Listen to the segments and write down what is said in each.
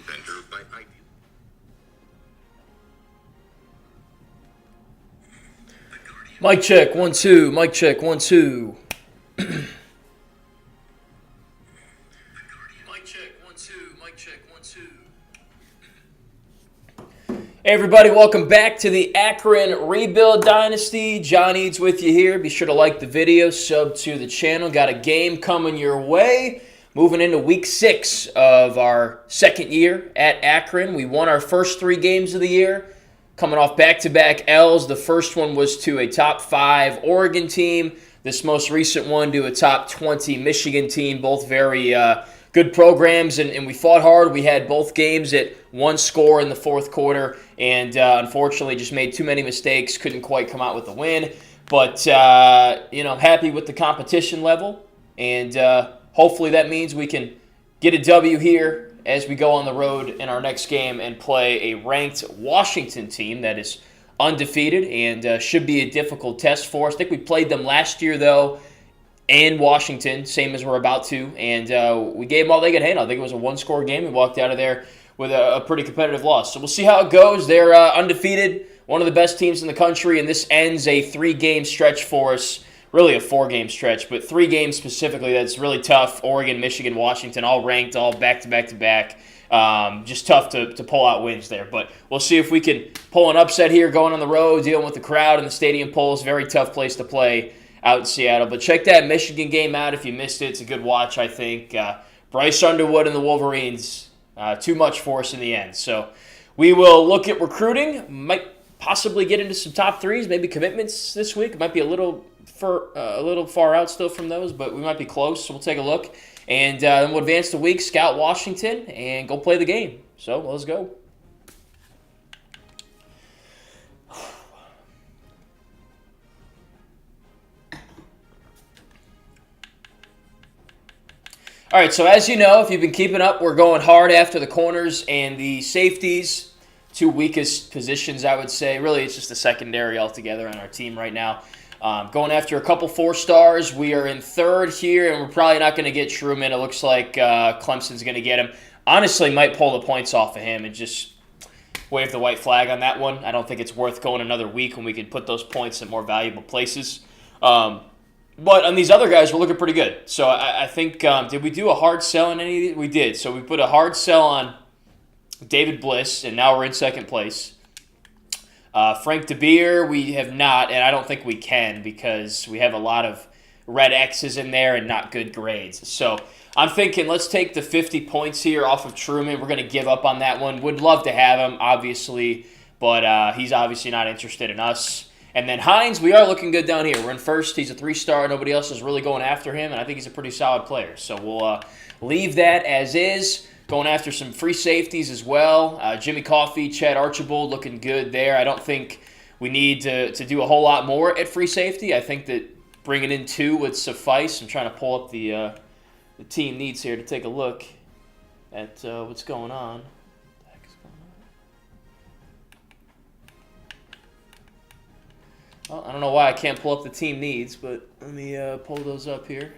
vendor by ID. Mic check, 1, 2. Mic check, 1, 2. Mic check, 1, 2. Mic check, 1, 2. Hey everybody, welcome back to the Akron Rebuild Dynasty. John Eads with you here. Be sure to like the video, sub to the channel. Got a game coming your way. Moving into week 6 of our second year at Akron. We won our first 3 games of the year. Coming off back-to-back L's. The first one was to a top 5 Oregon team. This most recent one to a top 20 Michigan team. Both very good programs, and we fought hard. We had both games at 1 score in the fourth quarter, and unfortunately just made too many mistakes. Couldn't quite come out with a win. But, I'm happy with the competition level, and hopefully that means we can get a W here as we go on the road in our next game and play a ranked Washington team that is undefeated and should be a difficult test for us. I think we played them last year, though, in Washington, same as we're about to, and we gave them all they could handle. I think it was a 1-score game. We walked out of there with a pretty competitive loss. So we'll see how it goes. They're undefeated, one of the best teams in the country, and this ends a 3-game stretch for us. Really a 4-game stretch, but 3 games specifically that's really tough. Oregon, Michigan, Washington, all ranked, all back-to-back-to-back. Just tough to pull out wins there. But we'll see if we can pull an upset here going on the road, dealing with the crowd and the stadium polls. Very tough place to play out in Seattle. But check that Michigan game out if you missed it. It's a good watch, I think. Bryce Underwood and the Wolverines, too much for us in the end. So we will look at recruiting. Might possibly get into some top 3s, maybe commitments this week. It might be a little far out still from those, but we might be close, so we'll take a look. And then we'll advance the week, scout Washington, and go play the game. So let's go. All right, so as you know, if you've been keeping up, we're going hard after the corners and the safeties. 2 weakest positions, I would say. Really, it's just the secondary altogether on our team right now. Going after a couple 4-stars. We are in 3rd here, and we're probably not going to get Truman. It looks like Clemson's going to get him. Honestly, might pull the points off of him and just wave the white flag on that one. I don't think it's worth going another week when we can put those points in more valuable places. But on these other guys, we're looking pretty good. So I think, did we do a hard sell on any of these? We did. So we put a hard sell on David Bliss, and now we're in 2nd place. Frank DeBeer, we have not, and I don't think we can because we have a lot of red X's in there and not good grades. So I'm thinking let's take the 50 points here off of Truman. We're going to give up on that one. Would love to have him, obviously, but he's obviously not interested in us. And then Hines, we are looking good down here. We're in 1st. He's a 3-star. Nobody else is really going after him, and I think he's a pretty solid player. So we'll leave that as is. Going after some free safeties as well. Jimmy Coffey, Chad Archibald looking good there. I don't think we need to do a whole lot more at free safety. I think that bringing in 2 would suffice. I'm trying to pull up the team needs here to take a look at what's going on. What the heck is going on? Well, I don't know why I can't pull up the team needs, but let me pull those up here.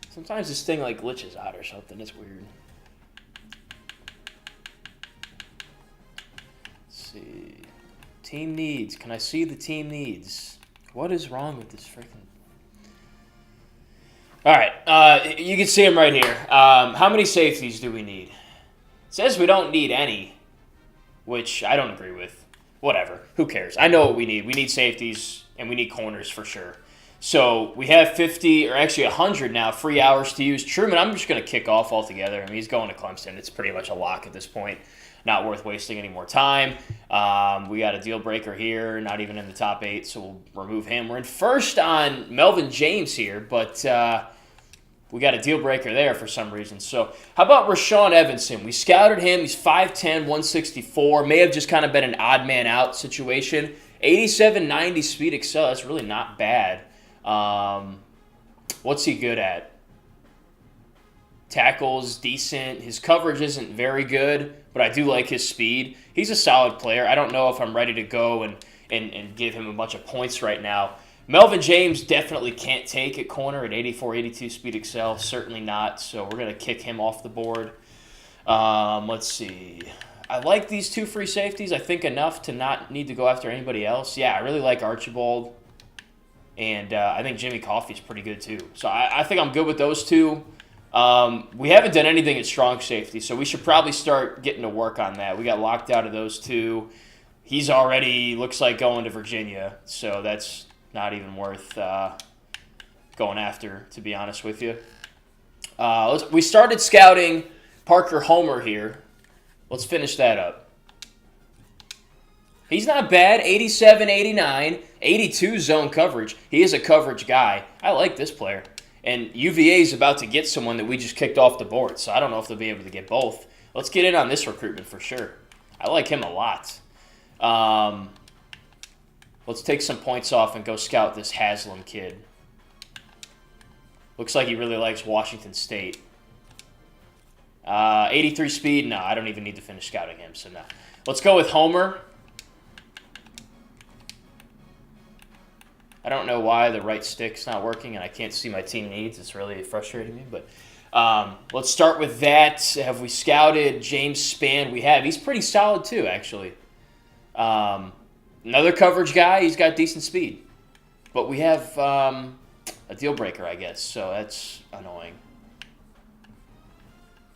Sometimes this thing like glitches out or something. It's weird. See. Team needs. Can I see the team needs? What is wrong with this freaking... All right. You can see them right here. How many safeties do we need? It says we don't need any, which I don't agree with. Whatever. Who cares? I know what we need. We need safeties, and we need corners for sure. So we have 50, or actually 100 now, free hours to use. Truman, I'm just going to kick off altogether. I mean, he's going to Clemson. It's pretty much a lock at this point. Not worth wasting any more time. We got a deal breaker here, not even in the top 8, so we'll remove him. We're in 1st on Melvin James here, but we got a deal breaker there for some reason. So how about Rashawn Evanson? We scouted him. He's 5'10", 164. May have just kind of been an odd man out situation. 87-90 speed excel. That's really not bad. What's he good at? Tackles, decent. His coverage isn't very good, but I do like his speed. He's a solid player. I don't know if I'm ready to go and give him a bunch of points right now. Melvin James definitely can't take at corner at 84, 82 speed excel. Certainly not. So we're going to kick him off the board. Let's see. I like these 2 free safeties. I think enough to not need to go after anybody else. Yeah, I really like Archibald. And I think Jimmy Coffey's pretty good too. So I think I'm good with those 2. We haven't done anything at strong safety, so we should probably start getting to work on that. We got locked out of those 2. He's already looks like going to Virginia, so that's not even worth going after, to be honest with you. We started scouting Parker Homer here. Let's finish that up. He's not bad. 87, 89, 82 zone coverage. He is a coverage guy. I like this player. And UVA is about to get someone that we just kicked off the board, so I don't know if they'll be able to get both. Let's get in on this recruitment for sure. I like him a lot. Let's take some points off and go scout this Haslam kid. Looks like he really likes Washington State. 83 speed. No, I don't even need to finish scouting him, so no. Let's go with Homer. I don't know why the right stick's not working and I can't see my team needs. It's really frustrating me, but let's start with that. Have we scouted James Spann? We have. He's pretty solid too, actually. Another coverage guy. He's got decent speed. But we have a deal breaker, I guess, so that's annoying.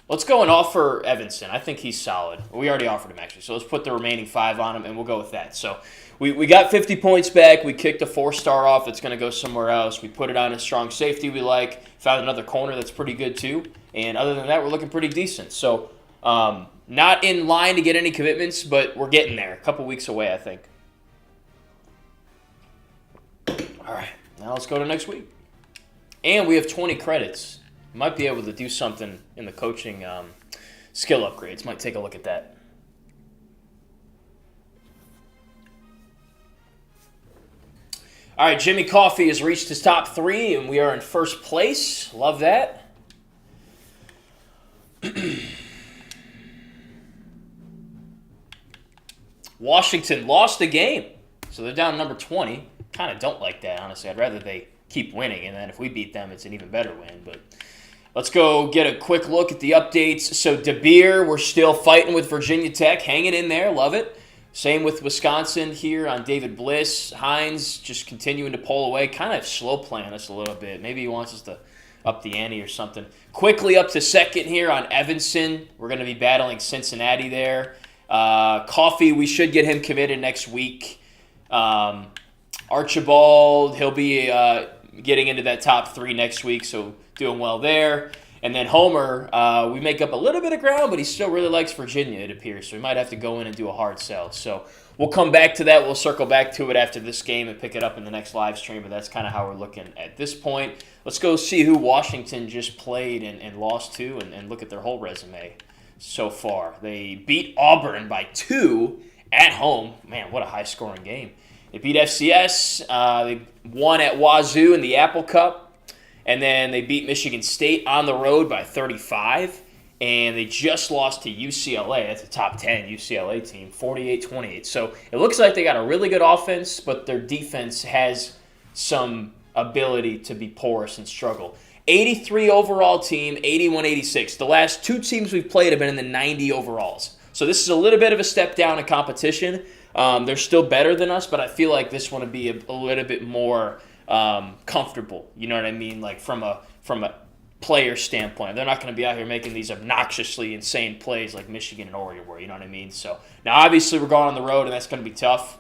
Let's go and offer Evanson. I think he's solid. We already offered him, actually. So let's put the remaining 5 on him, and we'll go with that. So we got 50 points back. We kicked a 4-star off that's going to go somewhere else. We put it on a strong safety we like. Found another corner that's pretty good, too. And other than that, we're looking pretty decent. So not in line to get any commitments, but we're getting there. A couple weeks away, I think. All right. Now let's go to next week. And we have 20 credits. Might be able to do something in the coaching skill upgrades. Might take a look at that. All right, Jimmy Coffey has reached his top 3, and we are in first place. Love that. Washington lost the game, so they're down number 20. Kind of don't like that, honestly. I'd rather they keep winning, and then if we beat them, it's an even better win, but... Let's go get a quick look at the updates. So DeBeer, we're still fighting with Virginia Tech, hanging in there, love it. Same with Wisconsin here on David Bliss. Hines just continuing to pull away, kind of slow playing us a little bit. Maybe he wants us to up the ante or something. Quickly up to second here on Evanson. We're going to be battling Cincinnati there. Coffey, we should get him committed next week. Archibald, he'll be getting into that top 3 next week, so doing well there. And then Homer, we make up a little bit of ground, but he still really likes Virginia, it appears. So we might have to go in and do a hard sell. So we'll come back to that. We'll circle back to it after this game and pick it up in the next live stream, but that's kind of how we're looking at this point. Let's go see who Washington just played and lost to and look at their whole resume so far. They beat Auburn by 2 at home. Man, what a high-scoring game. They beat FCS. They won at Wazoo in the Apple Cup. And then they beat Michigan State on the road by 35. And they just lost to UCLA. That's a top 10 UCLA team, 48-28. So it looks like they got a really good offense, but their defense has some ability to be porous and struggle. 83 overall team, 81-86. The last 2 teams we've played have been in the 90 overalls. So this is a little bit of a step down in competition. They're still better than us, but I feel like this one would be a little bit more comfortable. You know what I mean? Like from a player standpoint. They're not going to be out here making these obnoxiously insane plays like Michigan and Oregon were. You know what I mean? So now obviously we're going on the road, and that's going to be tough.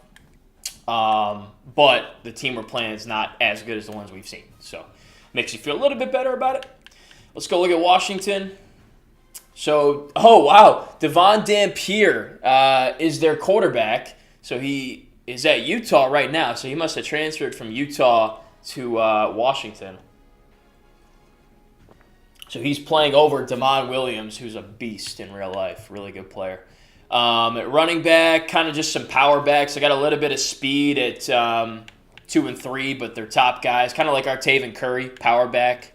But the team we're playing is not as good as the ones we've seen. So makes you feel a little bit better about it. Let's go look at Washington. So, oh, wow. Devon Dampier is their quarterback. So he is at Utah right now. So he must have transferred from Utah to Washington. So he's playing over Damon Williams, who's a beast in real life. Really good player. At running back, kind of just some power backs. I got a little bit of speed at 2 and 3, but they're top guys. Kind of like Artaven Curry, power back.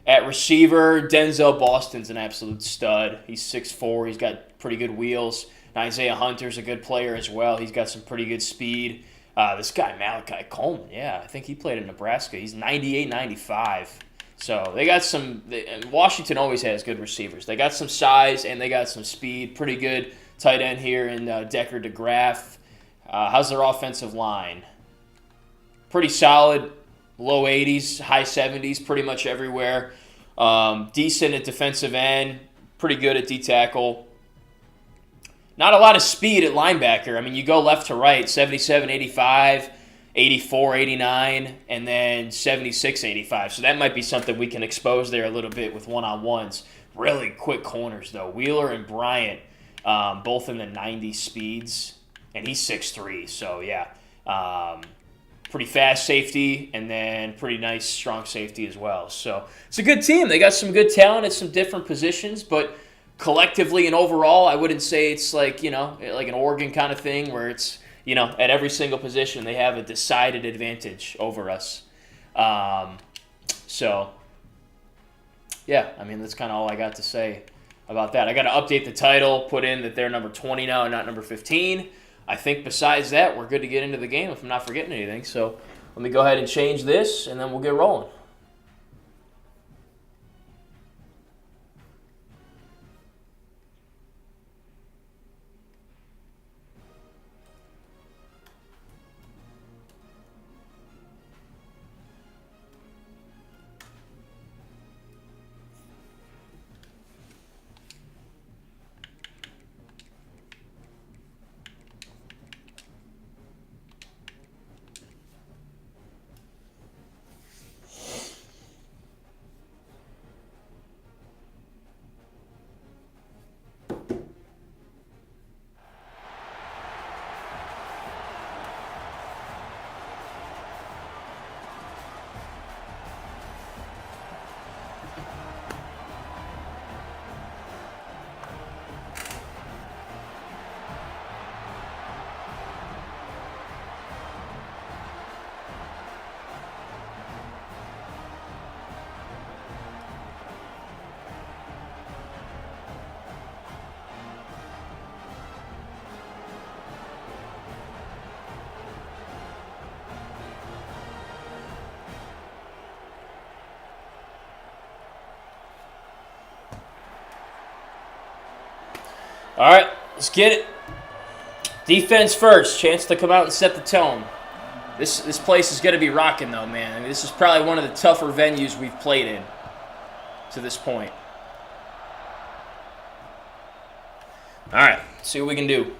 At receiver, Denzel Boston's an absolute stud. He's 6'4". He's got pretty good wheels. And Isaiah Hunter's a good player as well. He's got some pretty good speed. This guy, Malachi Coleman, yeah, I think he played in Nebraska. He's 98-95. So they got some. Washington always has good receivers. They got some size and they got some speed. Pretty good tight end here in Decker DeGraff. How's their offensive line? Pretty solid. Low 80s, high 70s, pretty much everywhere. Decent at defensive end. Pretty good at D-tackle. Not a lot of speed at linebacker. I mean, you go left to right, 77, 85, 84, 89, and then 76, 85. So that might be something we can expose there a little bit with one-on-ones. Really quick corners, though. Wheeler and Bryant, both in the 90 speeds, and he's 6'3", so yeah. Pretty fast safety, and then pretty nice, strong safety as well. So it's a good team. They got some good talent at some different positions, but collectively and overall, I wouldn't say it's like, like an Oregon kind of thing where it's, at every single position they have a decided advantage over us. So, yeah, I mean, that's kind of all I got to say about that. I got to update the title, put in that they're number 20 now and not number 15. I think besides that, we're good to get into the game if I'm not forgetting anything. So let me go ahead and change this, and then we'll get rolling. All right, let's get it. Defense first. Chance to come out and set the tone. This place is going to be rocking, though, man. I mean, this is probably one of the tougher venues we've played in to this point. All right, see what we can do.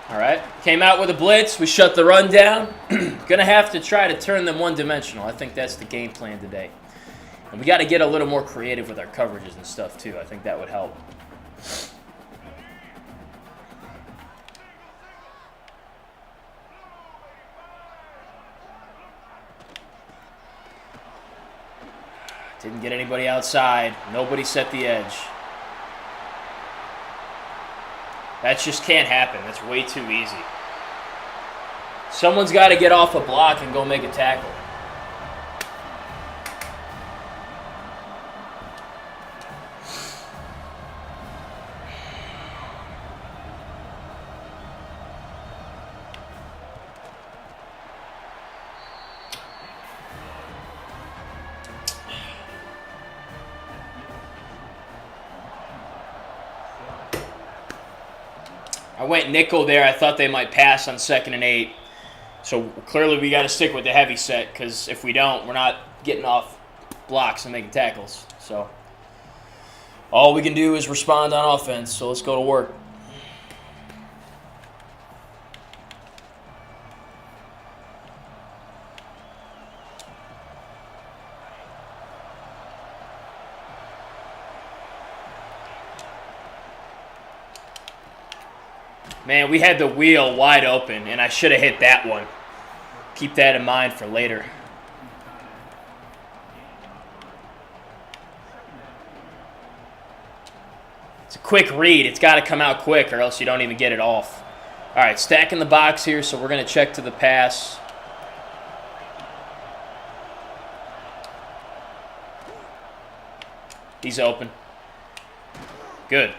All right, came out with a blitz. We shut the run down. Gonna have to try to turn them one-dimensional. I think that's the game plan today. And we got to get a little more creative with our coverages and stuff, too. I think that would help. Didn't get anybody outside. Nobody set the edge. That just can't happen. That's way too easy. Someone's got to get off a block and go make a tackle. I went nickel there. I thought they might pass on 2nd and 8. So clearly we got to stick with the heavy set because if we don't, we're not getting off blocks and making tackles. So all we can do is respond on offense. So let's go to work. Man, we had the wheel wide open, and I should have hit that one. Keep that in mind for later. It's a quick read. It's got to come out quick or else you don't even get it off. All right, stacking the box here, so we're going to check to the pass. He's open. Good.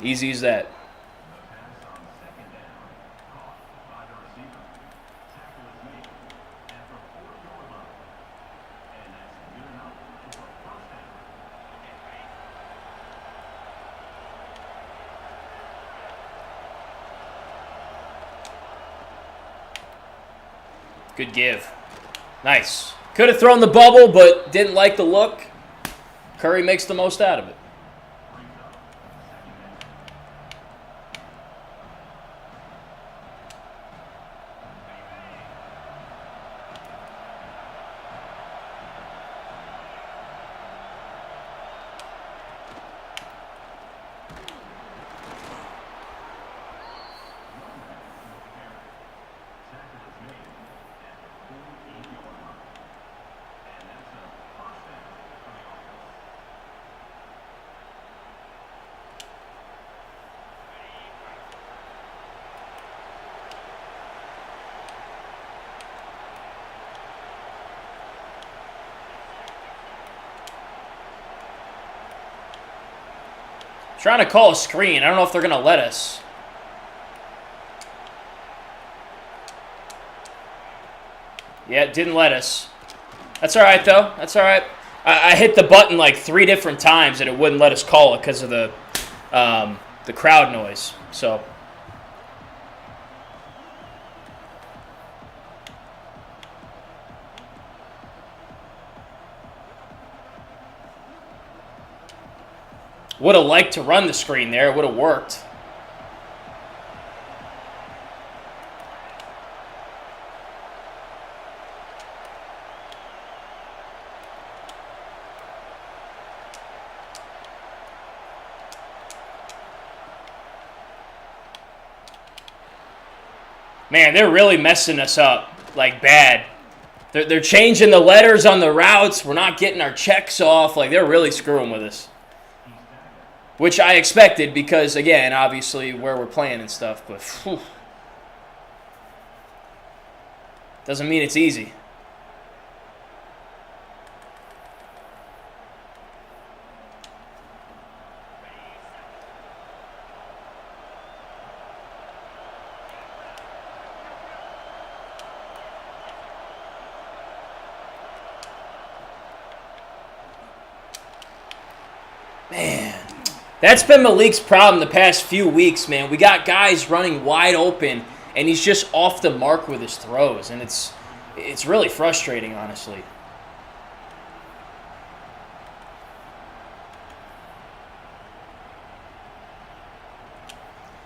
Easy as that. Good give. Nice. Could have thrown the bubble, but didn't like the look. Curry makes the most out of it. Trying to call a screen. I don't know if they're going to let us. Yeah, it didn't let us. That's all right, though. That's all right. I hit the button like 3 different times, and it wouldn't let us call it because of the crowd noise. So would have liked to run the screen there. It would have worked. Man, they're really messing us up, like bad. They're changing the letters on the routes. We're not getting our checks off. Like, they're really screwing with us. Which I expected because, again, obviously where we're playing and stuff. But whew, doesn't mean it's easy. Man. That's been Malik's problem the past few weeks, man. We got guys running wide open, and he's just off the mark with his throws, and it's really frustrating, honestly.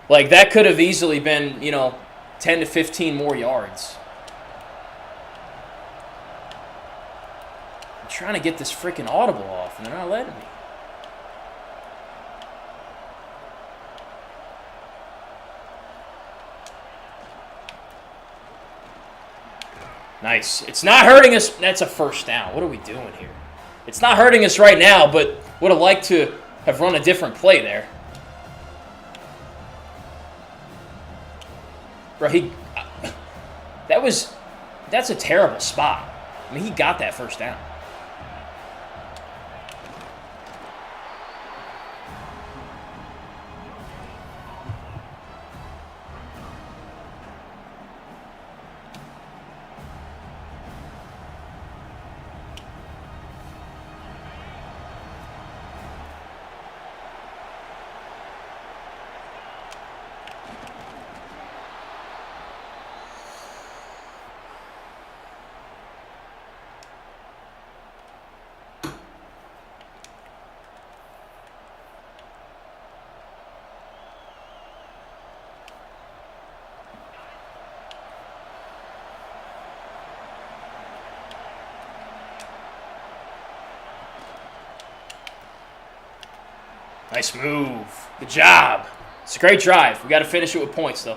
Like, that could have easily been, 10 to 15 more yards. I'm trying to get this freaking audible off, and they're not letting me. Nice. It's not hurting us. That's a first down. What are we doing here? It's not hurting us right now, but would have liked to have run a different play there. Bro, that's a terrible spot. I mean, he got that first down. Nice move. Good job. It's a great drive. We got to finish it with points, though.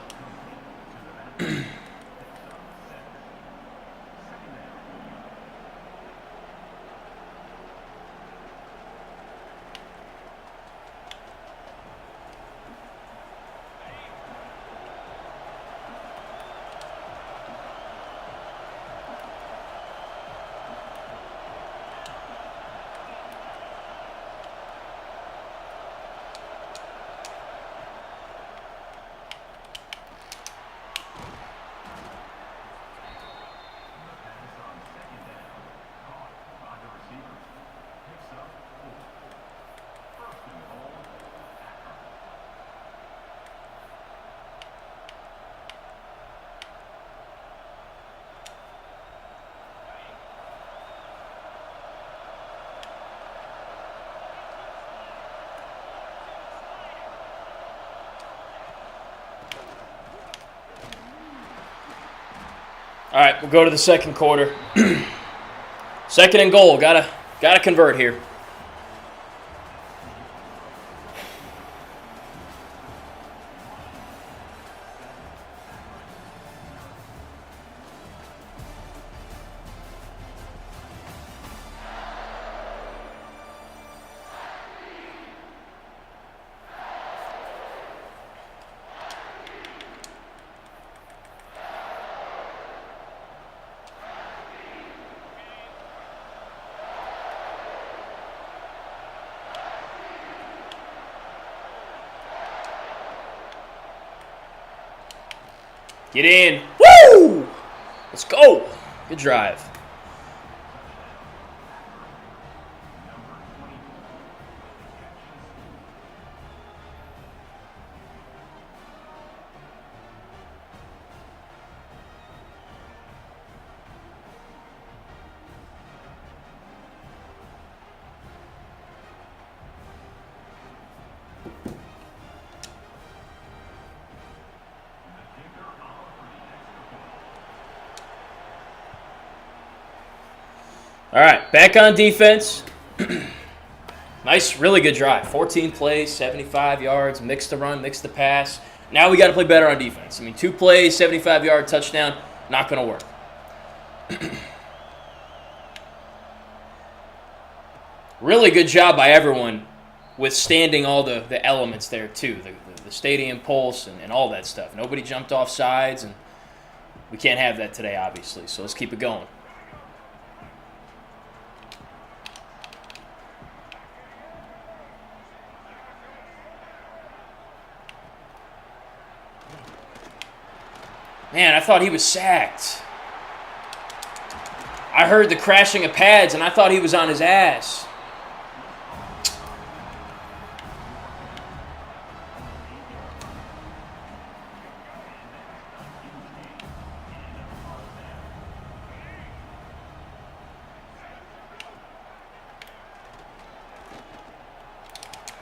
All right, we'll go to the second quarter. Second and goal. Gotta convert here. Get in. Woo! Let's go. Good drive. All right, back on defense. Nice, really good drive. 14 plays, 75 yards, mix the run, mix the pass. Now we got to play better on defense. I mean, 2 plays, 75-yard touchdown, not going to work. Really good job by everyone withstanding all the elements there, too. The stadium pulse and all that stuff. Nobody jumped off sides, and we can't have that today, obviously, so let's keep it going. Man, I thought he was sacked. I heard the crashing of pads, and I thought he was on his ass.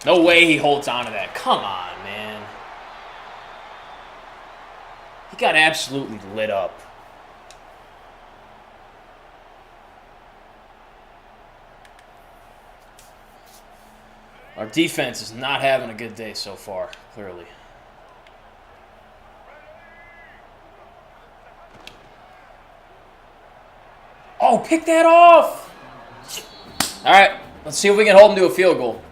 No way he holds on to that. Come on, man. He got absolutely lit up. Our defense is not having a good day so far, clearly. Oh, pick that off! All right, let's see if we can hold him to a field goal.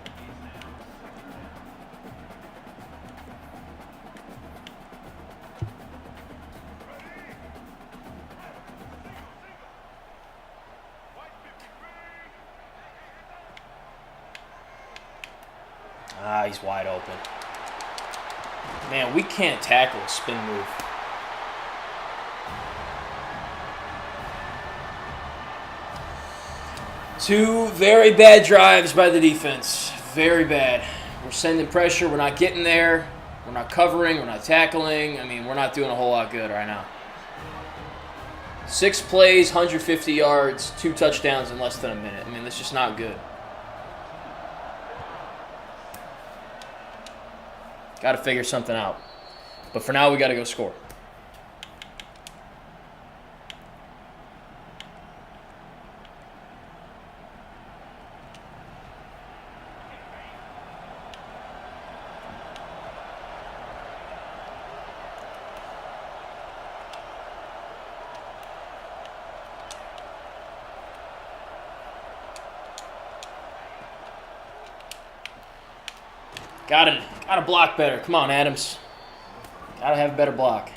Ah, he's wide open. Man, we can't tackle a spin move. Two very bad drives by the defense. Very bad. We're sending pressure. We're not getting there. We're not covering. We're not tackling. I mean, we're not doing a whole lot good right now. 6 plays, 150 yards, 2 touchdowns in less than a minute. I mean, that's just not good. Got to figure something out. But for now, we got to go score. Got to block better. Come on, Adams. Got to have a better block.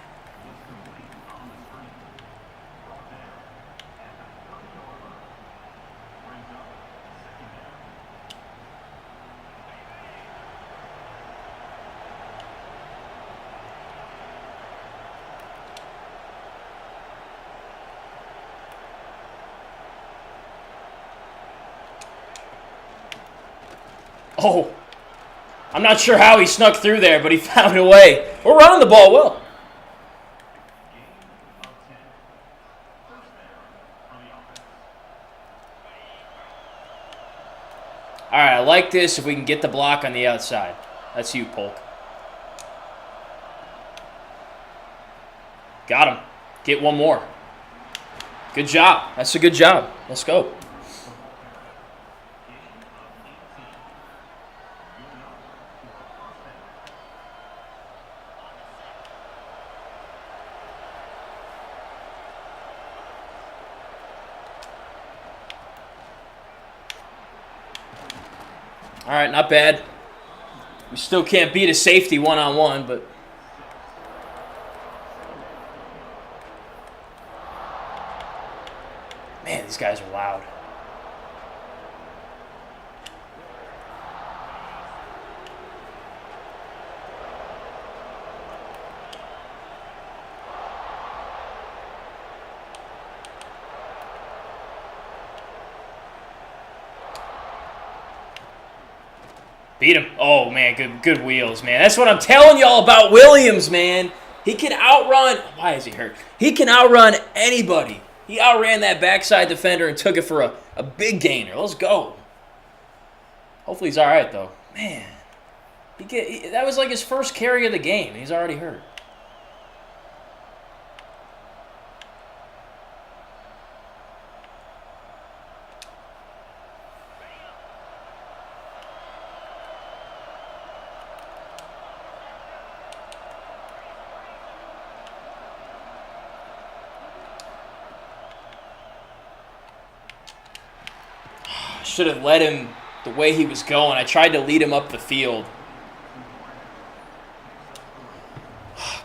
Oh. I'm not sure how he snuck through there, but he found a way. We're running the ball well. All right, I like this if we can get the block on the outside. That's you, Polk. Got him. Get one more. Good job. That's a good job. Let's go. All right, not bad. We still can't beat a safety one-on-one, but... Man, these guys are loud. Beat him. Oh, man, good wheels, man. That's what I'm telling y'all about Williams, man. He can outrun... Why is he hurt? He can outrun anybody. He outran that backside defender and took it for a big gainer. Let's go. Hopefully he's all right, though. Man, that was like his first carry of the game. He's already hurt. Should have let him the way he was going. I tried to lead him up the field.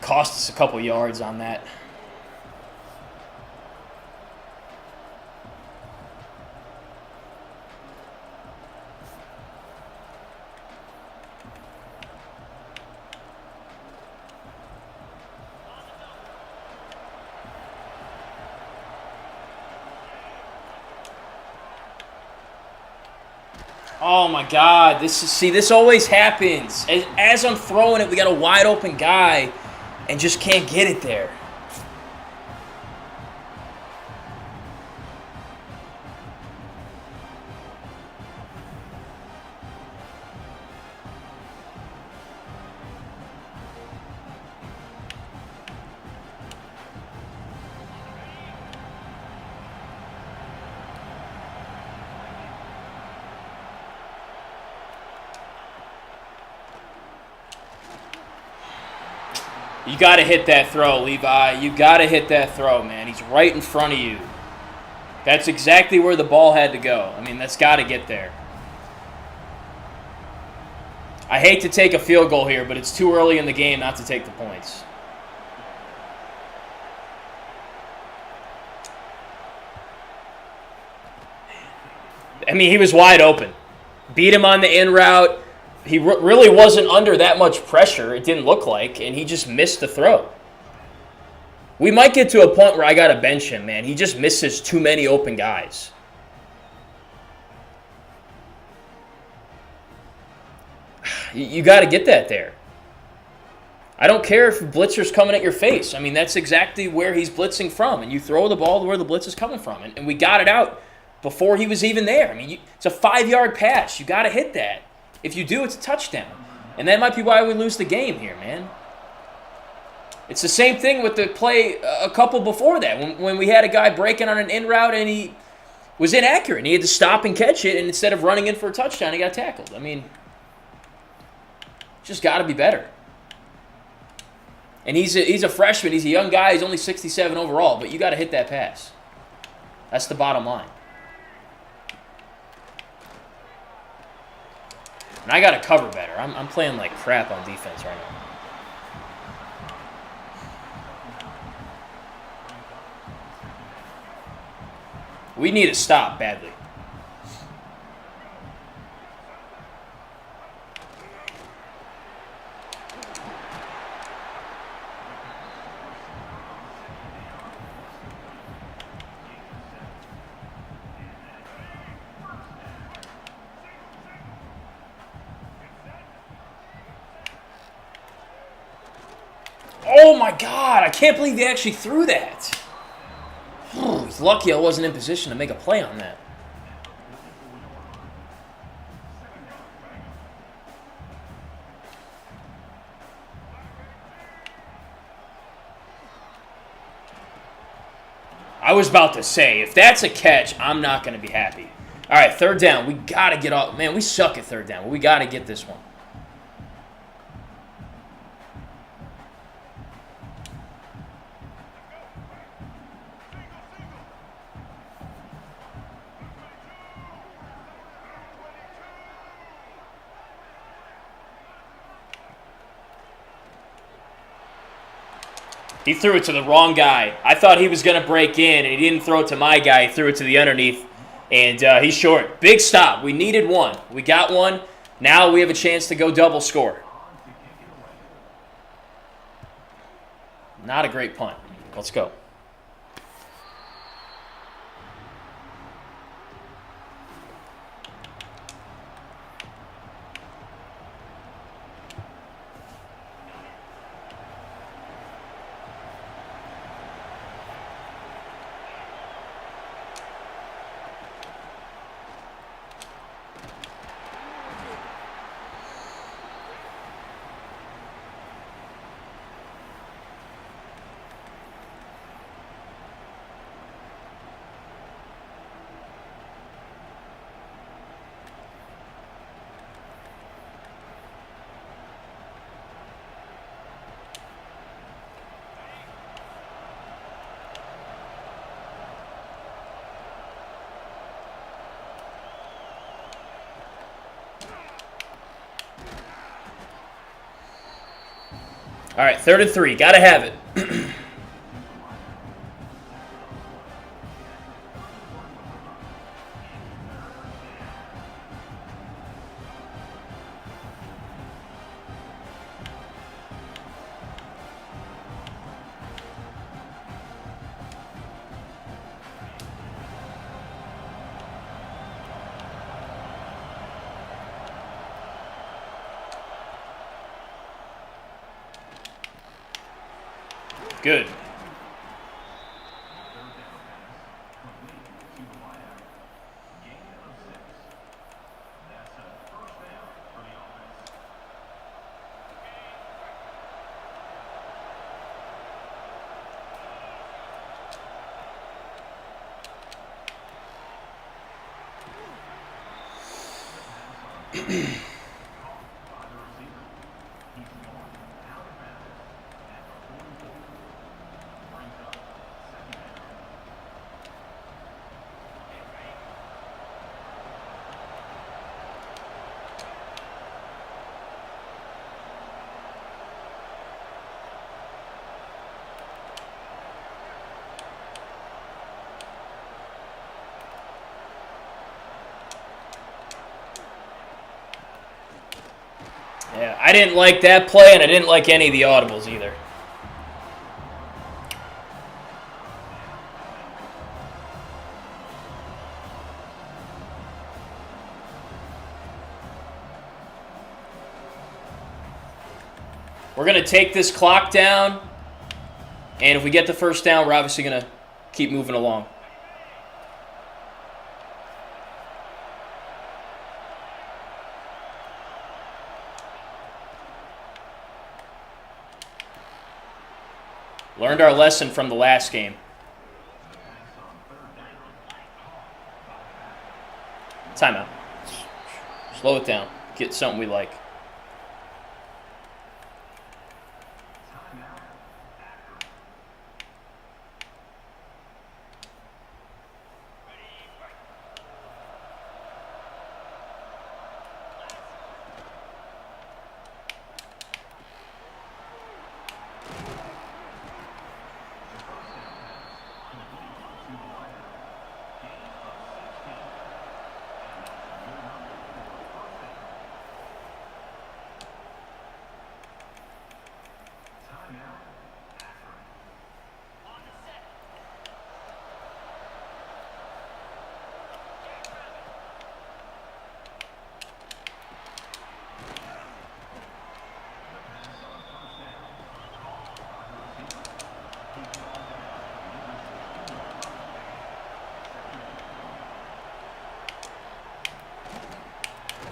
Cost us a couple yards on that. Oh my God! This always happens. As I'm throwing it, we got a wide open guy, and just can't get it there. You got to hit that throw, Levi. You got to hit that throw, man. He's right in front of you. That's exactly where the ball had to go. I mean, that's got to get there. I hate to take a field goal here, but it's too early in the game not to take the points. I mean, he was wide open. Beat him on the in route. He really wasn't under that much pressure, it didn't look like, and he just missed the throw. We might get to a point where I got to bench him, man. He just misses too many open guys. You got to get that there. I don't care if blitzer's coming at your face. I mean, that's exactly where he's blitzing from, and you throw the ball to where the blitz is coming from, and we got it out before he was even there. I mean, it's a 5-yard pass. You got to hit that. If you do, it's a touchdown. And that might be why we lose the game here, man. It's the same thing with the play a couple before that, when we had a guy breaking on an in route and he was inaccurate. And he had to stop and catch it, and instead of running in for a touchdown, he got tackled. I mean, just got to be better. And he's a freshman. He's a young guy. He's only 67 overall, but you got to hit that pass. That's the bottom line. And I got to cover better. I'm playing like crap on defense right now. We need to stop badly. Oh my God, I can't believe they actually threw that. He's lucky I wasn't in position to make a play on that. I was about to say, if that's a catch, I'm not going to be happy. All right, third down. We got to get off. Man, we suck at third down. We got to get this one. He threw it to the wrong guy. I thought he was going to break in, and he didn't throw it to my guy. He threw it to the underneath, and he's short. Big stop. We needed one. We got one. Now we have a chance to go double score. Not a great punt. Let's go. All right, 3rd and 3. Got to have it. Good. Yeah, I didn't like that play, and I didn't like any of the audibles either. We're going to take this clock down, and if we get the first down, we're obviously going to keep moving along. Learned our lesson from the last game. Timeout. Slow it down. Get something we like.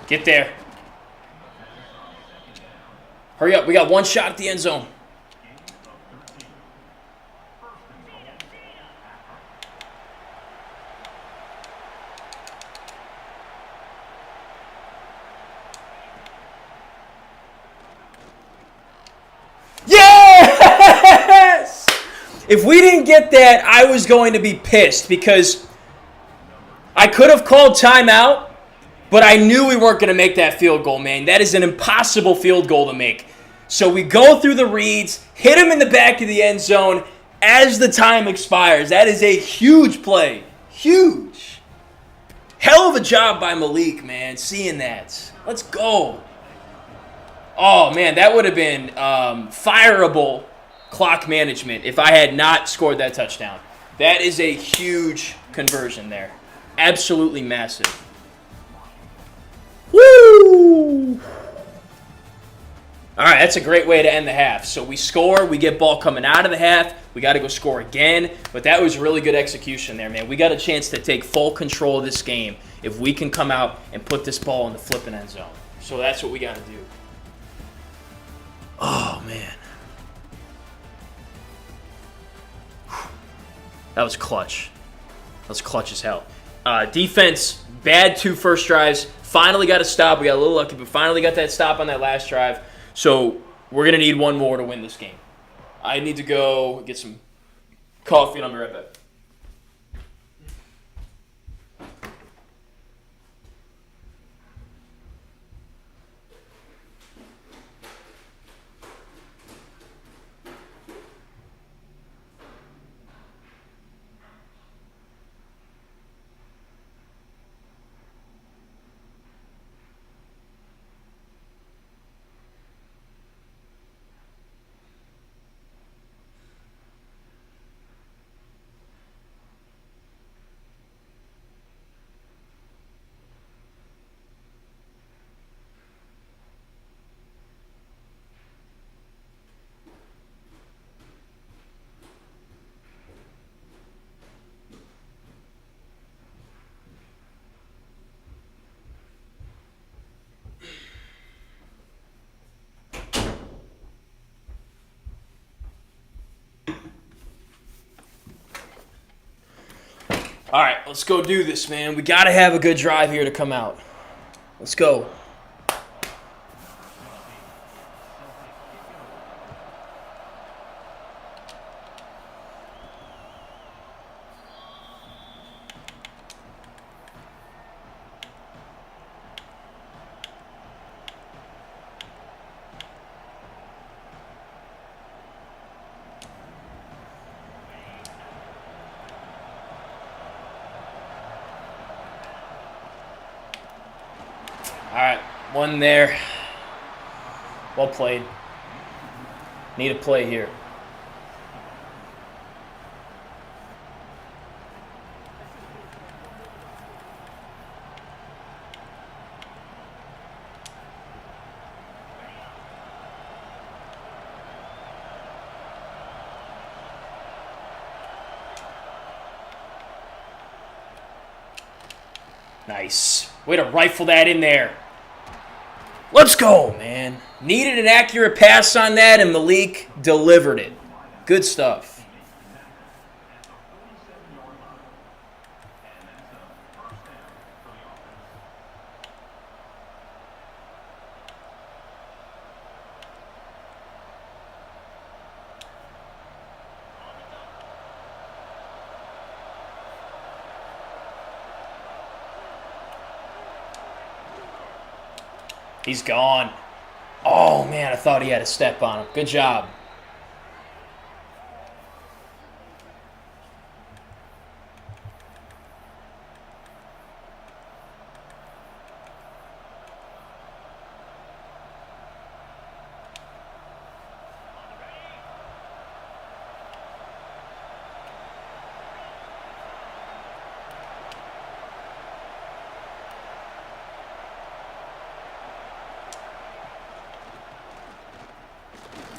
Get there. Hurry up. We got one shot at the end zone. If we didn't get that, I was going to be pissed because I could have called timeout, but I knew we weren't going to make that field goal, man. That is an impossible field goal to make. So we go through the reads, hit him in the back of the end zone as the time expires. That is a huge play. Huge. Hell of a job by Malik, man, seeing that. Let's go. Oh, man, that would have been fireable clock management if I had not scored that touchdown. That is a huge conversion there. Absolutely massive. Woo! All right, that's a great way to end the half. So we score, we get ball coming out of the half. We got to go score again. But that was really good execution there, man. We got a chance to take full control of this game if we can come out and put this ball in the flipping end zone. So that's what we got to do. Oh, man. That was clutch. That was clutch as hell. Defense, bad 2 first drives. Finally got a stop. We got a little lucky, but finally got that stop on that last drive. So we're going to need one more to win this game. I need to go get some coffee, and I'll be right back. All right, let's go do this, man. We got to have a good drive here to come out. Let's go. All right, one there. Well played. Need a play here. Nice. Way to rifle that in there. Let's go, man. Needed an accurate pass on that, and Malik delivered it. Good stuff. He's gone. Oh, man, I thought he had a step on him. Good job.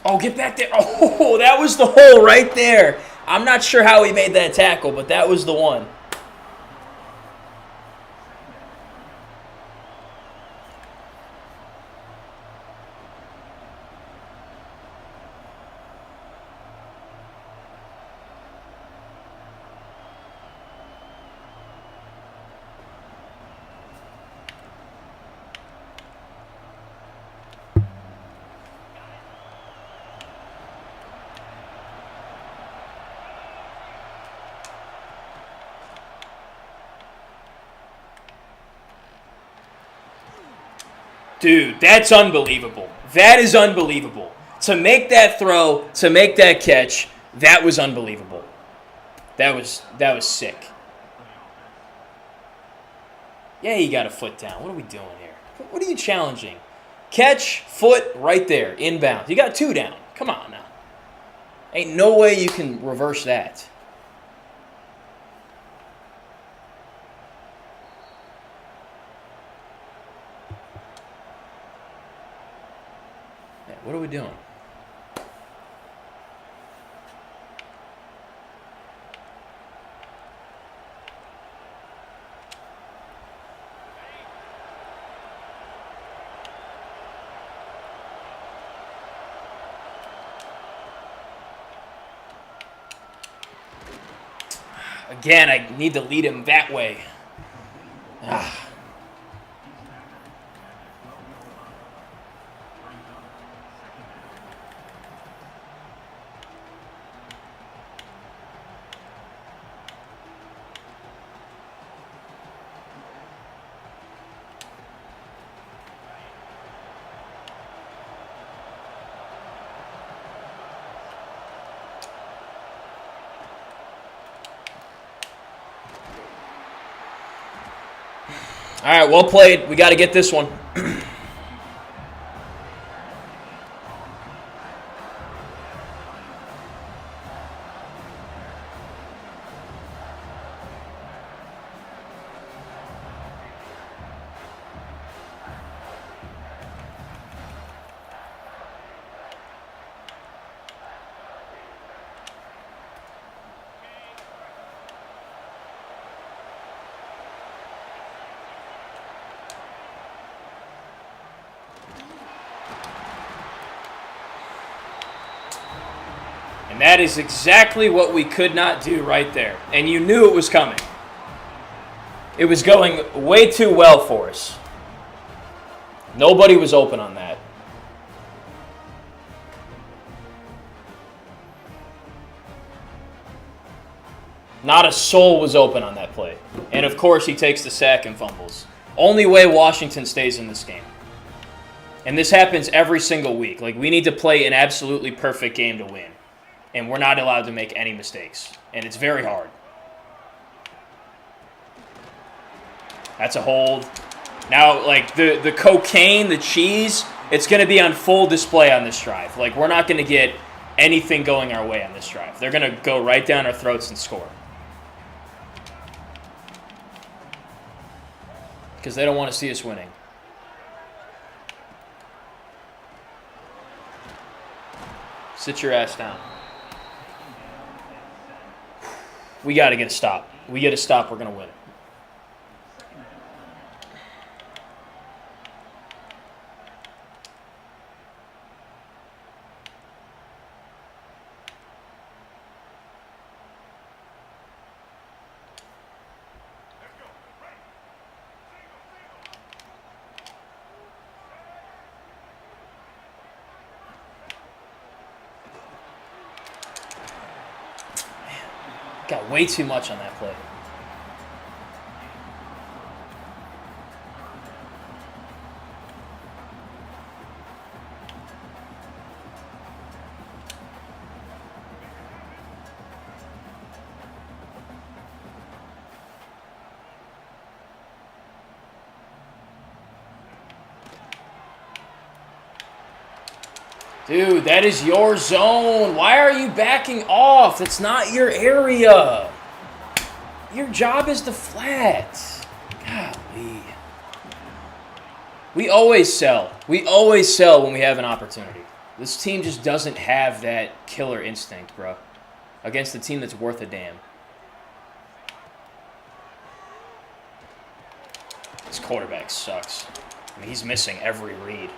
Oh, get back there. Oh, that was the hole right there. I'm not sure how he made that tackle, but that was the one. Dude, that's unbelievable. That is unbelievable. To make that throw, to make that catch, that was unbelievable. That was sick. Yeah, he got a foot down. What are we doing here? What are you challenging? Catch, foot, right there, inbound. You got 2 down. Come on now. Ain't no way you can reverse that. Yeah, what are we doing? Again, I need to lead him that way. Ah. All right, well played. We got to get this one. And that is exactly what we could not do right there. And you knew it was coming. It was going way too well for us. Nobody was open on that. Not a soul was open on that play. And of course he takes the sack and fumbles. Only way Washington stays in this game. And this happens every single week. Like, we need to play an absolutely perfect game to win. And we're not allowed to make any mistakes. And it's very hard. That's a hold. Now, like, the cocaine, the cheese, it's going to be on full display on this drive. Like, we're not going to get anything going our way on this drive. They're going to go right down our throats and score. Because they don't want to see us winning. Sit your ass down. We got to get a stop. We get a stop, we're going to win it. Got way too much on that play. Dude, that is your zone. Why are you backing off? That's not your area. Your job is the flat. Golly. We always sell. We always sell when we have an opportunity. This team just doesn't have that killer instinct, bro. Against a team that's worth a damn. This quarterback sucks. I mean, he's missing every read.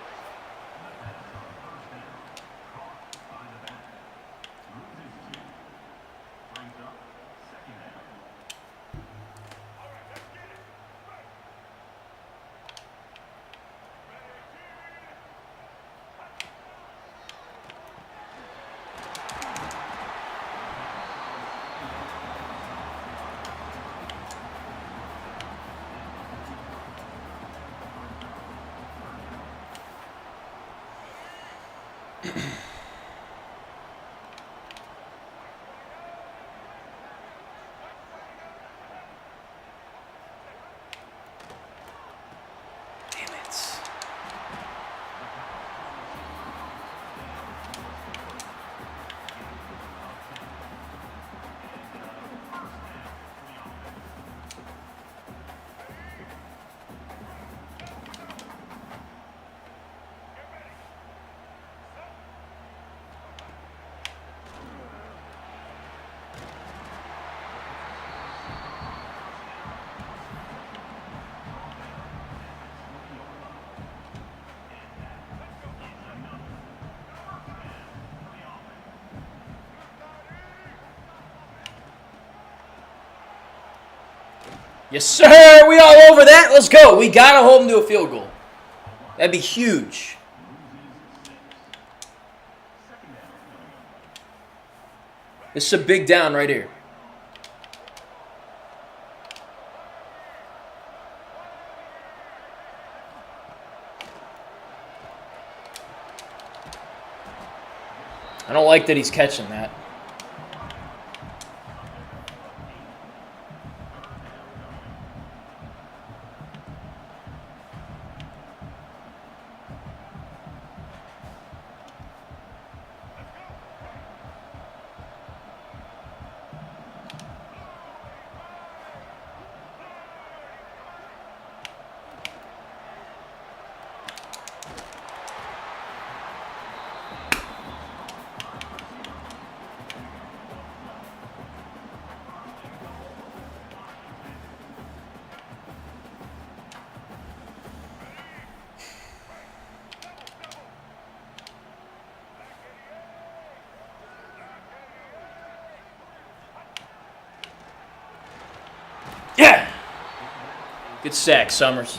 Yes, sir. We all over that. Let's go. We got to hold them to a field goal. That'd be huge. This is a big down right here. I don't like that he's catching that. Yeah! Good sack, Summers.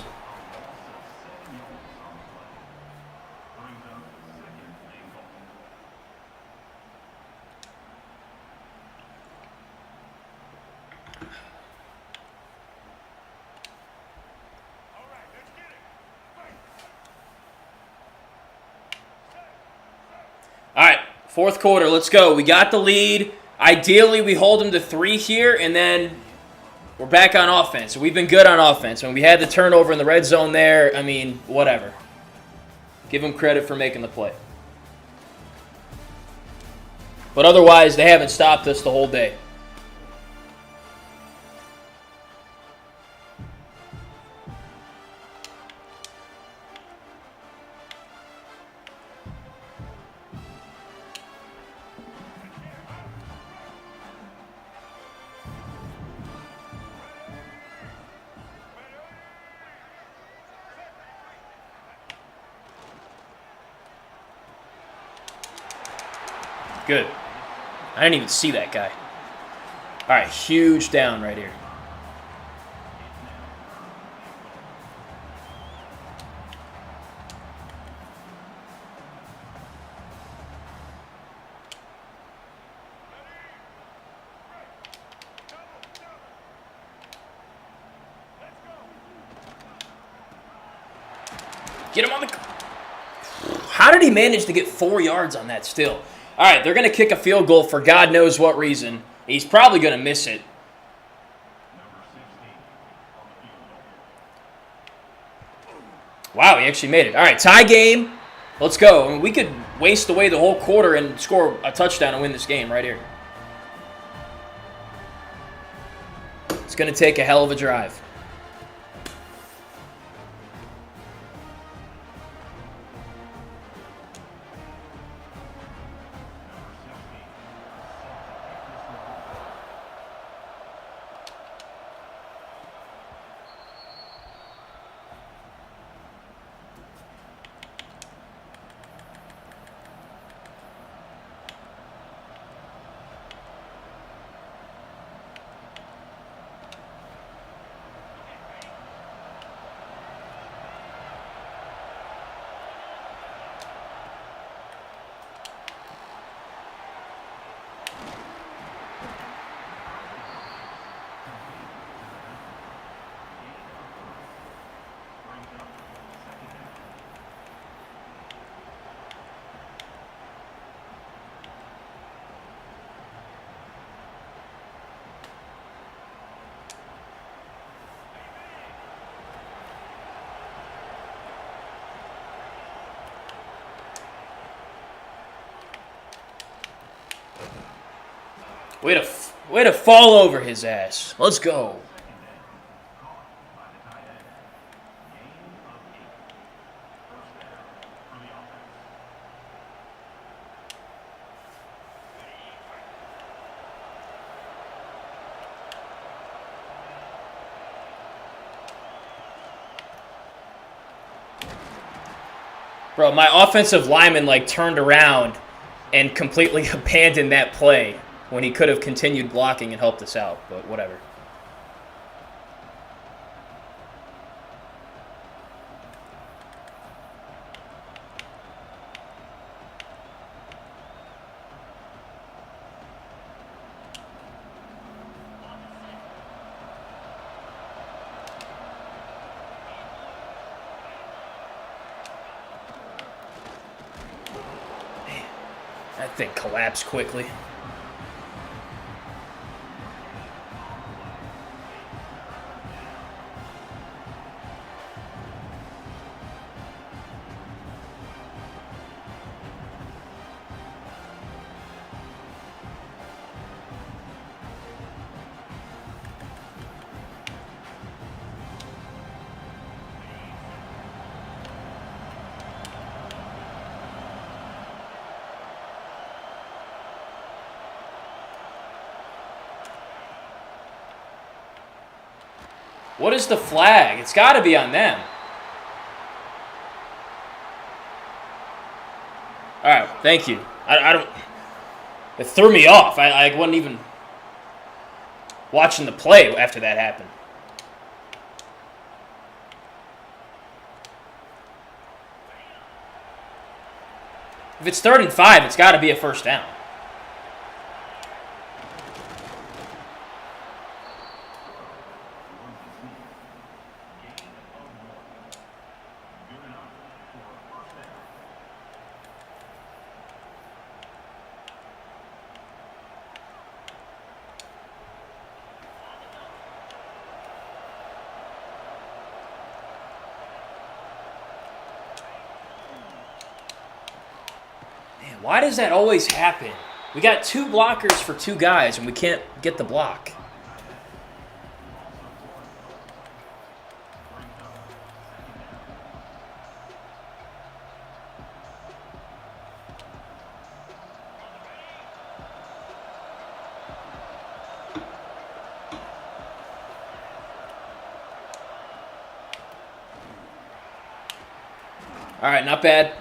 All right, fourth quarter, let's go. We got the lead. Ideally, we hold them to 3 here, and then we're back on offense. We've been good on offense. When we had the turnover in the red zone there, I mean, whatever. Give them credit for making the play. But otherwise, they haven't stopped us the whole day. Good. I didn't even see that guy. All right, huge down right here. Get him on the... How did he manage to get 4 yards on that still? All right, they're going to kick a field goal for God knows what reason. He's probably going to miss it. Wow, he actually made it. All right, tie game. Let's go. I mean, we could waste away the whole quarter and score a touchdown and win this game right here. It's going to take a hell of a drive. Way to fall over his ass. Let's go. Bro, my offensive lineman like turned around and completely abandoned that play when he could have continued blocking and helped us out, but whatever. That thing collapsed quickly. What is the flag? It's got to be on them. All right, thank you. I don't... It threw me off. I wasn't even watching the play after that happened. If it's 3rd and 5, it's got to be a first down. Why does that always happen? We got 2 blockers for 2 guys, and we can't get the block. All right, not bad.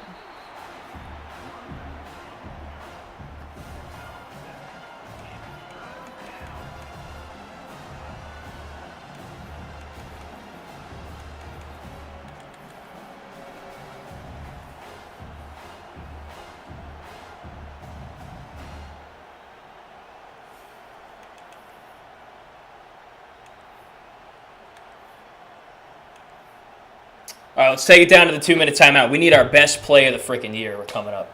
All right, let's take it down to the 2-minute timeout. We need our best play of the freaking year. We're coming up.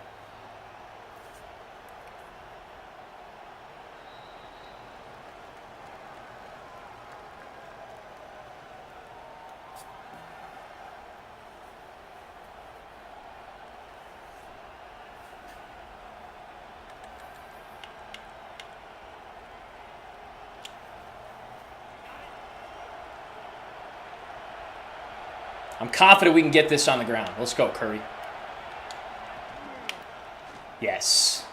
I'm confident we can get this on the ground. Let's go, Curry. Yes.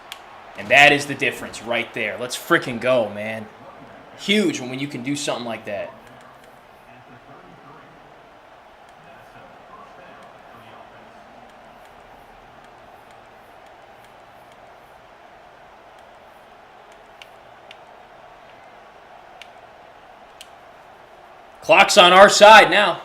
And that is the difference right there. Let's freaking go, man. Huge when you can do something like that. Clock's on our side now.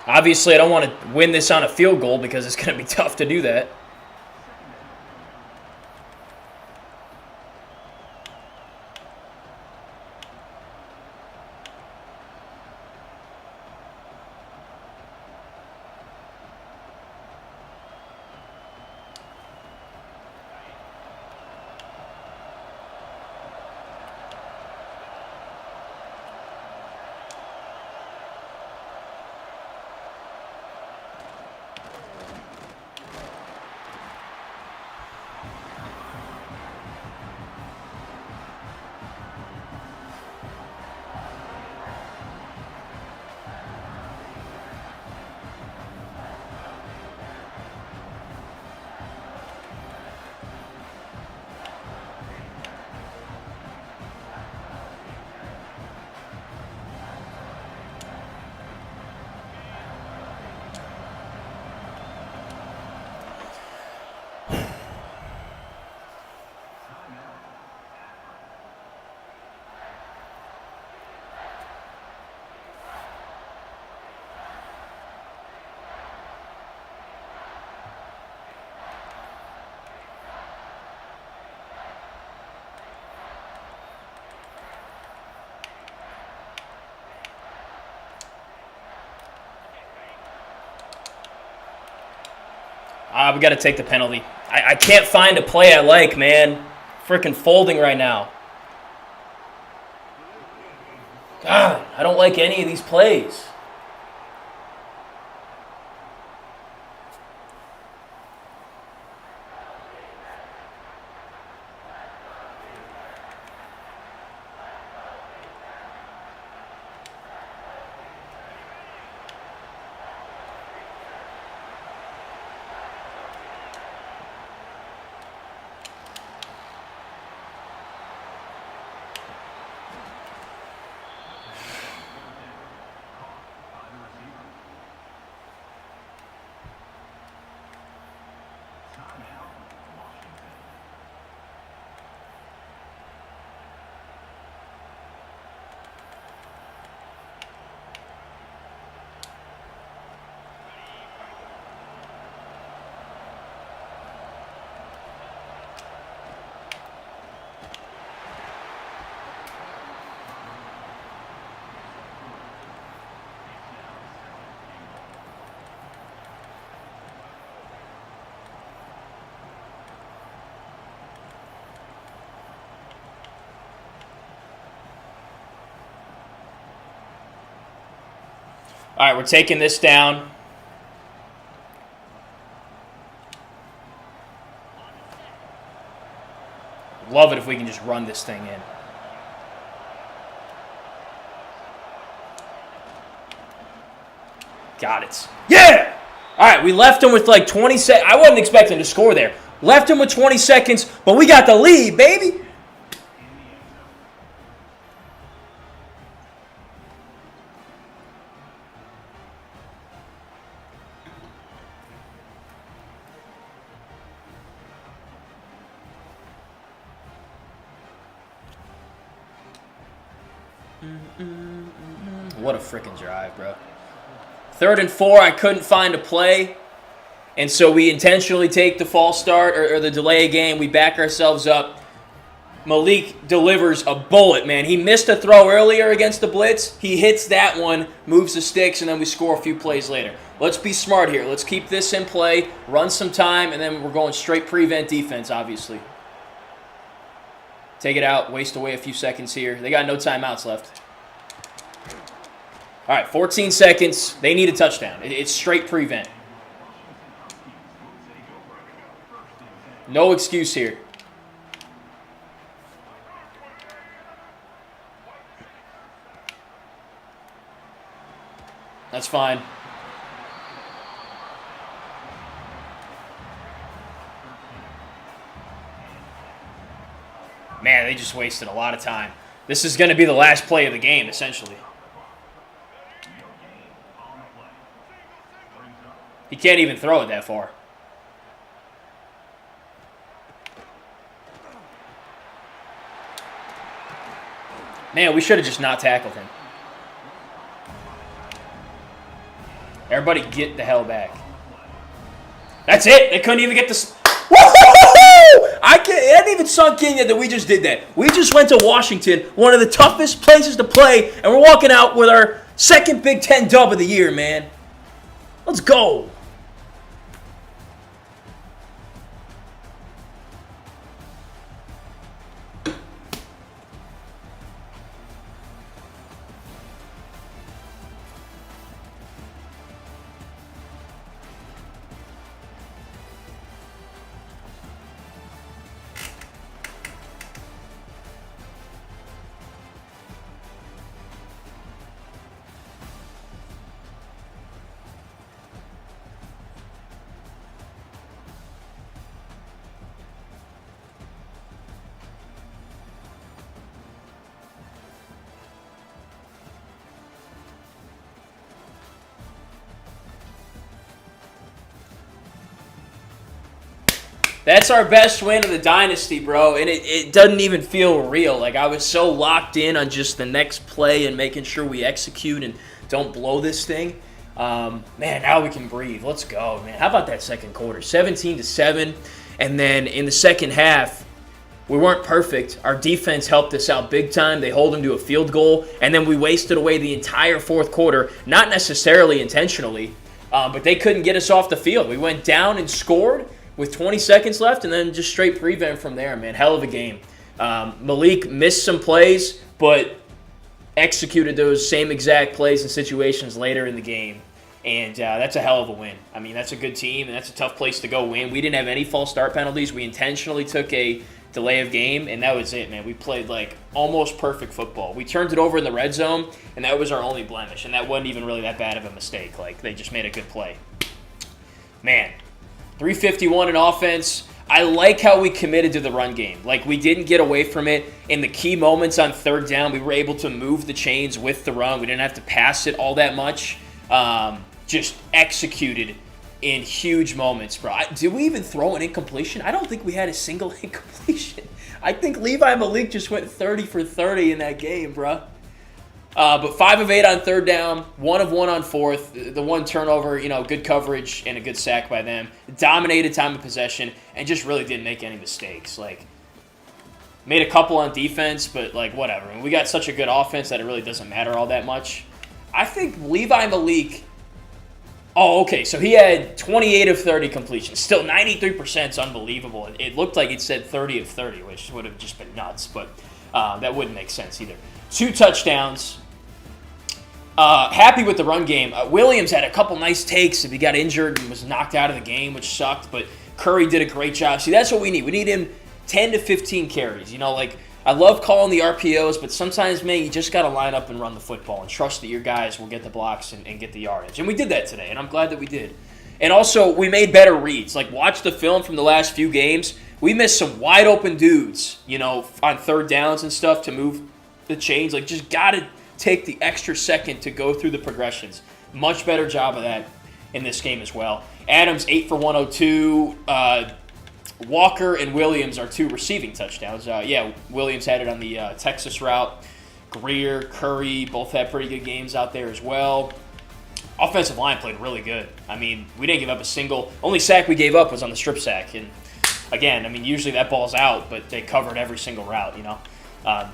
Obviously, I don't want to win this on a field goal because it's going to be tough to do that. We got to take the penalty. I can't find a play I like, man. Freaking folding right now. God, I don't like any of these plays. All right, we're taking this down. Love it if we can just run this thing in. Got it. Yeah! All right, we left him with like 20 seconds. I wasn't expecting to score there. Left him with 20 seconds, but we got the lead, baby. What a freaking drive, bro. 3rd and 4, I couldn't find a play. And so we intentionally take the false start or the delay game. We back ourselves up. Malik delivers a bullet, man. He missed a throw earlier against the blitz. He hits that one, moves the sticks, and then we score a few plays later. Let's be smart here. Let's keep this in play, run some time, and then we're going straight prevent defense, obviously. Take it out, waste away a few seconds here. They got no timeouts left. All right, 14 seconds. They need a touchdown. It's straight prevent. No excuse here. That's fine. Man, they just wasted a lot of time. This is going to be the last play of the game, essentially. He can't even throw it that far. Man, we should have just not tackled him. Everybody get the hell back. That's it. They couldn't even get this. It hadn't even sunk in yet that we just did that. We just went to Washington, one of the toughest places to play, and we're walking out with our second Big Ten dub of the year, man. Let's go. That's our best win of the dynasty, bro, and it doesn't even feel real. Like, I was so locked in on just the next play and making sure we execute and don't blow this thing. Man, now we can breathe. Let's go, man. How about that second quarter? 17-7, and then in the second half, we weren't perfect. Our defense helped us out big time. They hold them to a field goal, and then we wasted away the entire fourth quarter, not necessarily intentionally, But they couldn't get us off the field. We went down and scored with 20 seconds left, and then just straight prevent from there, man. Hell of a game. Malik missed some plays, but executed those same exact plays and situations later in the game. And that's a hell of a win. I mean, that's a good team, and that's a tough place to go win. We didn't have any false start penalties. We intentionally took a delay of game, and that was it, man. We played like almost perfect football. We turned it over in the red zone, and that was our only blemish, and that wasn't even really that bad of a mistake. Like, they just made a good play. Man, 351 in offense. I like how we committed to the run game. Like, we didn't get away from it. In the key moments on third down, we were able to move the chains with the run. We didn't have to pass it all that much. Just executed in huge moments, bro. Did we even throw an incompletion? I don't think we had a single incompletion. I think Levi Malik just went 30 for 30 in that game, bro. But 5 of 8 on third down, 1 of 1 on fourth. The one turnover, good coverage and a good sack by them. Dominated time of possession and just really didn't make any mistakes. Like, made a couple on defense, but like whatever. I mean, we got such a good offense that it really doesn't matter all that much. I think Levi Malik. Oh, okay. So he had 28 of 30 completions. Still 93% is unbelievable. It looked like it said 30 of 30, which would have just been nuts, but that wouldn't make sense either. 2 touchdowns. Happy with the run game. Williams had a couple nice takes. He got injured and was knocked out of the game, which sucked, but Curry did a great job. See, that's what we need. We need him 10 to 15 carries. I love calling the RPOs, but sometimes, man, you just got to line up and run the football and trust that your guys will get the blocks and get the yardage. And we did that today, and I'm glad that we did. And also, we made better reads. Like, watch the film from the last few games. We missed some wide-open dudes, on third downs and stuff to move the chains. Like, just got to take the extra second to go through the progressions. Much better job of that in this game as well. Adams, 8 for 102. Walker and Williams are 2 receiving touchdowns. Williams had it on the Texas route. Greer, Curry, both had pretty good games out there as well. Offensive line played really good. I mean, we didn't give up a single. Only sack we gave up was on the strip sack. And again, I mean, usually that ball's out, but they covered every single route,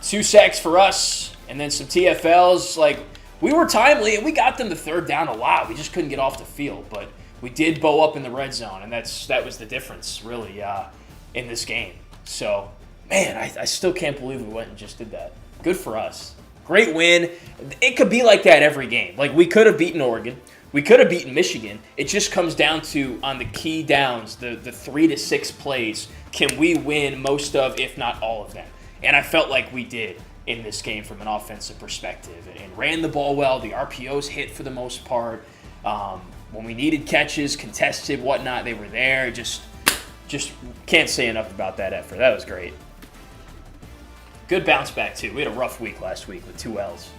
2 sacks for us, and then some TFLs. Like, we were timely, and we got them to third down a lot. We just couldn't get off the field, but we did bow up in the red zone, and that was the difference, really, in this game. So, man, I still can't believe we went and just did that. Good for us. Great win. It could be like that every game. Like, we could have beaten Oregon. We could have beaten Michigan. It just comes down to, on the key downs, the 3 to 6 plays, can we win most of, if not all of them? And I felt like we did in this game from an offensive perspective. And ran the ball well. The RPOs hit for the most part. When we needed catches, contested, whatnot, they were there. Just can't say enough about that effort. That was great. Good bounce back, too. We had a rough week last week with 2 L's.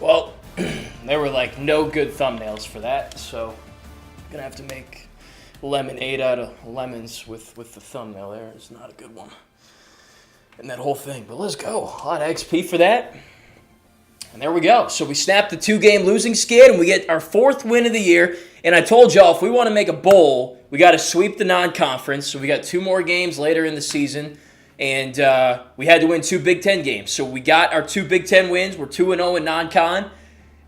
Well, there were like no good thumbnails for that, so I'm gonna have to make lemonade out of lemons with the thumbnail there. It's not a good one. And that whole thing, but let's go. A lot of XP for that. And there we go. So we snapped the 2-game losing skid, and we get our 4th win of the year. And I told y'all, if we want to make a bowl, we got to sweep the non-conference. So we got 2 more games later in the season. And we had to win 2 Big Ten games. So we got our 2 Big Ten wins. We're 2-0 in non-con.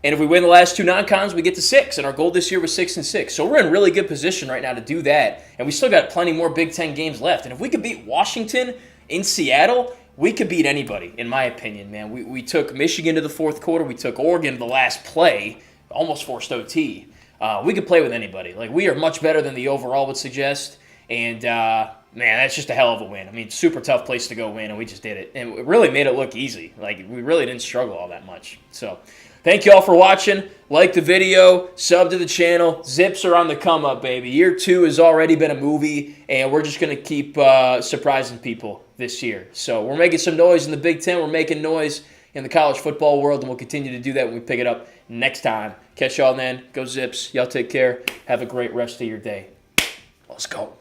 And if we win the last 2 non-cons, we get to 6. And our goal this year was 6-6. So we're in really good position right now to do that. And we still got plenty more Big Ten games left. And if we could beat Washington in Seattle, we could beat anybody, in my opinion, man. We took Michigan to the 4th quarter. We took Oregon to the last play, almost forced OT. We could play with anybody. Like, we are much better than the overall would suggest. And, man, that's just a hell of a win. I mean, super tough place to go win, and we just did it. And it really made it look easy. Like, we really didn't struggle all that much. So, thank you all for watching. Like the video, sub to the channel. Zips are on the come up, baby. Year 2 has already been a movie, and we're just going to keep surprising people this year. So we're making some noise in the Big Ten. We're making noise in the college football world, and we'll continue to do that when we pick it up next time. Catch y'all then. Go Zips. Y'all take care. Have a great rest of your day. Let's go.